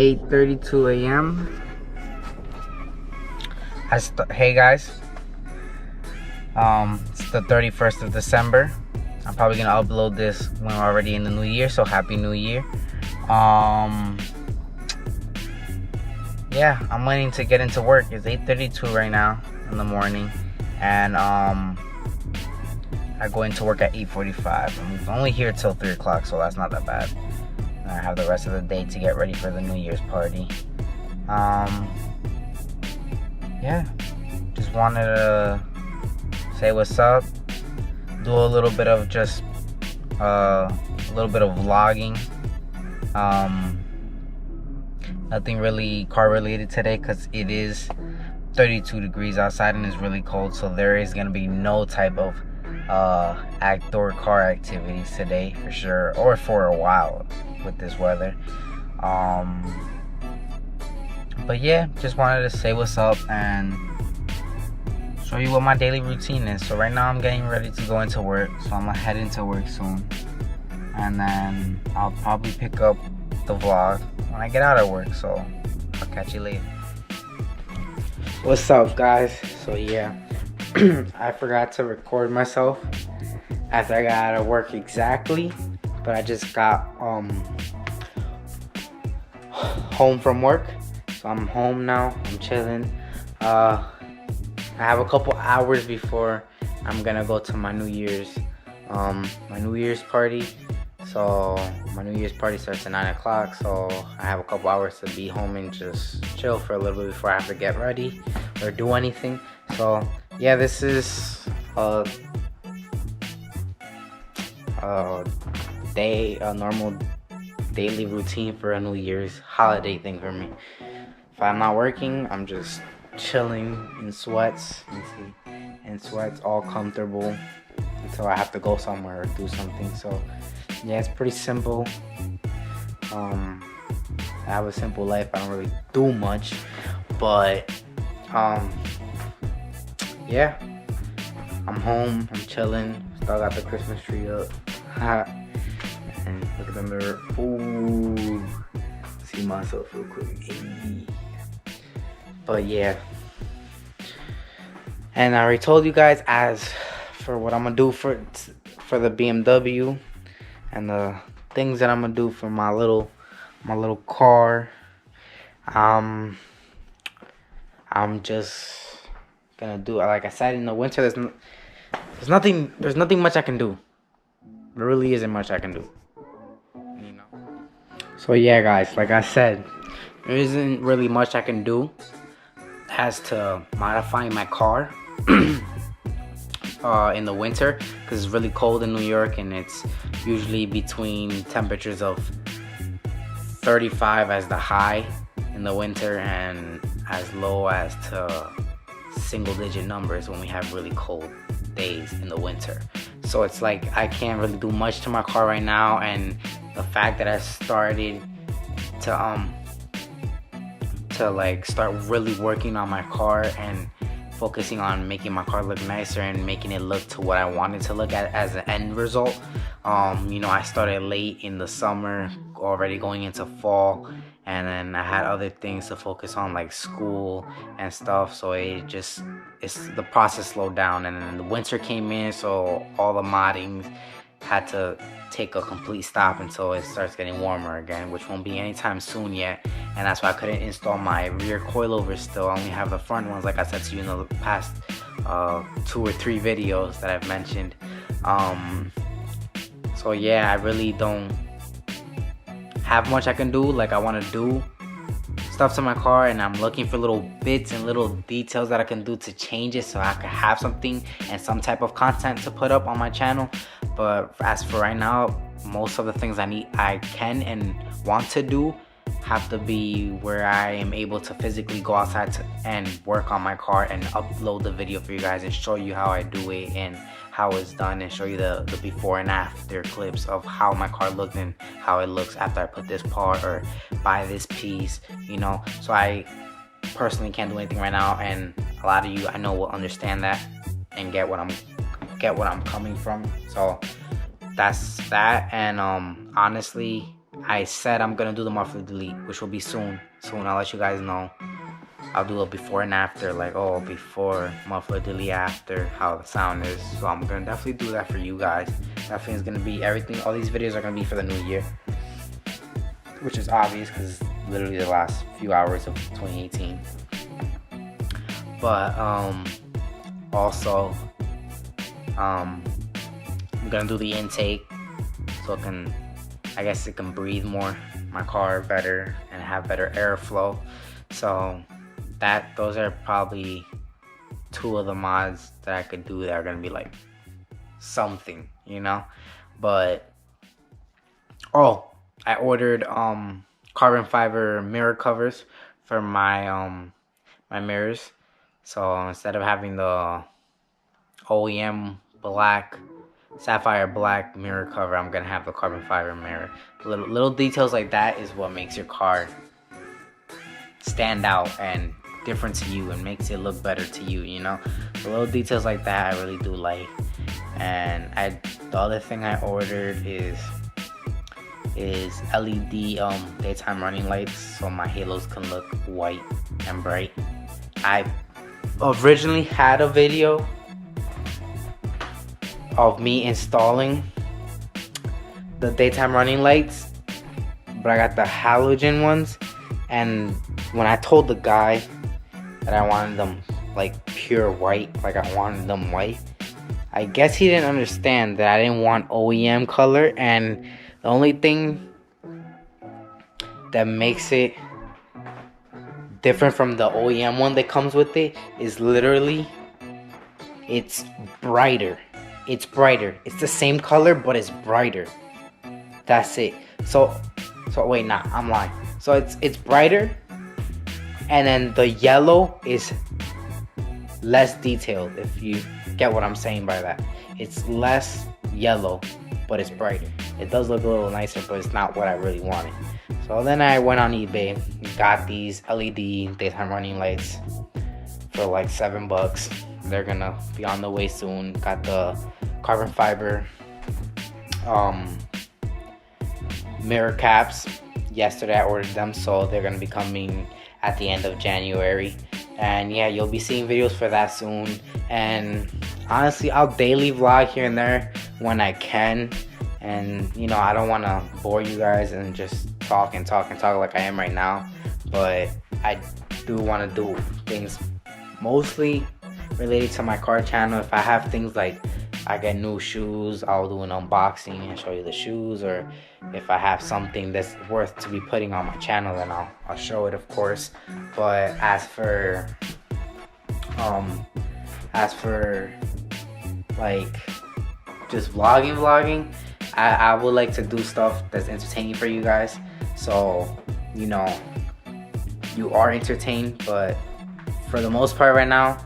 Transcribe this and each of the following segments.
8:32 a.m. Hey guys, it's the 31st of December. I'm probably gonna upload this when we're already in the new year, so happy new year. Yeah, I'm waiting to get into work. It's 8:32 right now in the morning, and I go into work at 8:45. I'm only here till 3 o'clock, so that's not that bad. And I have the rest of the day to get ready for the New Year's party. Yeah, just wanted to say what's up, do a little bit of just a little bit of vlogging. Nothing really car related today because it is 32 degrees outside and it's really cold, so there is gonna be no type of outdoor car activities today for sure, or for a while with this weather. But yeah, just wanted to say what's up and show you what my daily routine is. So right now I'm getting ready to go into work, so I'm gonna head into work soon, and then I'll probably pick up the vlog when I get out of work, so I'll catch you later. What's up guys? So yeah, I forgot to record myself after I got out of work exactly, but I just got home from work, so I'm home now. I'm chilling. I have a couple hours before I'm gonna go to my New Year's party. So my New Year's party starts at 9 o'clock, so I have a couple hours to be home and just chill for a little bit before I have to get ready or do anything. So yeah, this is a normal daily routine for a New Year's holiday thing for me. If I'm not working, I'm just chilling in sweats, all comfortable until I have to go somewhere or do something. So yeah, it's pretty simple. I have a simple life. I don't really do much, but yeah, I'm home, I'm chilling. Still got the Christmas tree up. And look at the mirror. Ooh, see myself real quick. Hey. But yeah, and I already told you guys as for what I'm gonna do for the BMW and the things that I'm gonna do for my little car. I'm just gonna do, like I said, in the winter there's nothing much I can do. There really isn't much I can do, you know. So yeah guys, like I said, there isn't really much I can do as to modifying my car in the winter, because it's really cold in New York, and it's usually between temperatures of 35 as the high in the winter and as low as to single digit numbers when we have really cold days in the winter. So it's like I can't really do much to my car right now, and the fact that I started to like start really working on my car and focusing on making my car look nicer and making it look to what I wanted to look at as an end result. You know, I started late in the summer, already going into fall, and then I had other things to focus on like school and stuff, so the process slowed down, and then the winter came in, so all the modding had to take a complete stop until it starts getting warmer again, which won't be anytime soon yet. And that's why I couldn't install my rear coilovers still. I only have the front ones, like I said to you in the past 2 or 3 videos that I've mentioned. So yeah, I really don't have much I can do. Like, I want to do stuff to my car, and I'm looking for little bits and little details that I can do to change it so I can have something and some type of content to put up on my channel. But as for right now, most of the things I can and want to do have to be where I am able to physically go outside and work on my car and upload the video for you guys and show you how I do it and how it's done, and show you the before and after clips of how my car looked and how it looks after I put this part or buy this piece, you know. So I personally can't do anything right now, and a lot of you I know will understand that and get what I'm coming from. So that's that. And honestly, I said I'm gonna do the muffler delete, which will be soon. I'll let you guys know. I'll do a before and after, like, oh, before muffler delete, after, how the sound is. So I'm gonna definitely do that for you guys. Definitely is gonna be everything. All these videos are gonna be for the new year, which is obvious because it's literally the last few hours of 2018. But also I'm gonna do the intake so it can, I guess it can breathe more, my car better, and have better airflow. So those are probably two of the mods that I could do that are gonna be like something, you know. But oh, I ordered carbon fiber mirror covers for my my mirrors. So instead of having the OEM black, sapphire black mirror cover, I'm gonna have the carbon fiber mirror. Little details like that is what makes your car stand out and different to you and makes it look better to you, you know. The little details like that I really do like. And the other thing I ordered is LED daytime running lights, so my halos can look white and bright. I originally had a video of me installing the daytime running lights, but I got the halogen ones, and when I told the guy that I wanted them like pure white, like I wanted them white, I guess he didn't understand that I didn't want OEM color. And the only thing that makes it different from the OEM one that comes with it is literally it's brighter. It's brighter. It's the same color, but it's brighter. That's it. So wait, nah, I'm lying. So it's brighter, and then the yellow is less detailed, if you get what I'm saying by that. It's less yellow, but it's brighter. It does look a little nicer, but it's not what I really wanted. So then I went on eBay, got these LED daytime running lights for like $7. They're gonna be on the way soon. Got the carbon fiber mirror caps. Yesterday I ordered them, so they're gonna be coming at the end of January. And yeah, you'll be seeing videos for that soon. And honestly, I'll daily vlog here and there when I can. And you know, I don't want to bore you guys and just talk like I am right now, but I do want to do things mostly related to my car channel. If I have things like I get new shoes, I'll do an unboxing and show you the shoes. Or if I have something that's worth to be putting on my channel, then I'll show it, of course. But as for like just vlogging, I would like to do stuff that's entertaining for you guys, so you know you are entertained. But for the most part right now,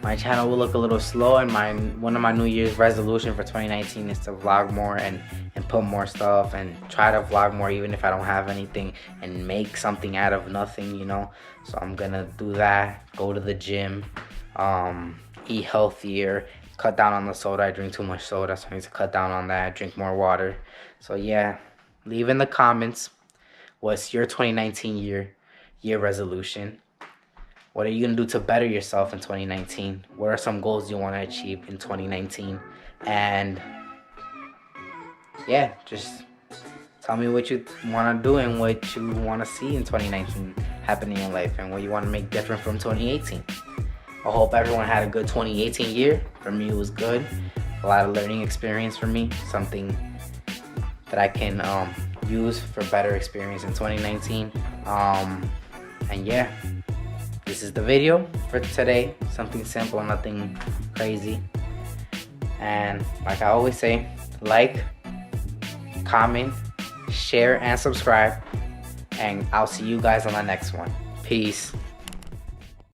my channel will look a little slow, and one of my New Year's resolution for 2019 is to vlog more and put more stuff and try to vlog more even if I don't have anything, and make something out of nothing, you know. So I'm gonna do that, go to the gym, eat healthier, cut down on the soda. I drink too much soda, so I need to cut down on that, drink more water. So yeah, leave in the comments what's your 2019 year resolution. What are you gonna do to better yourself in 2019? What are some goals you want to achieve in 2019? And yeah, just tell me what you want to do and what you want to see in 2019 happening in life, and what you want to make different from 2018. I hope everyone had a good 2018 year. For me, it was good. A lot of learning experience for me. Something that I can use for better experience in 2019. And yeah, this is the video for today. Something simple, nothing crazy. And like I always say, like, comment, share, and subscribe. And I'll see you guys on the next one. Peace.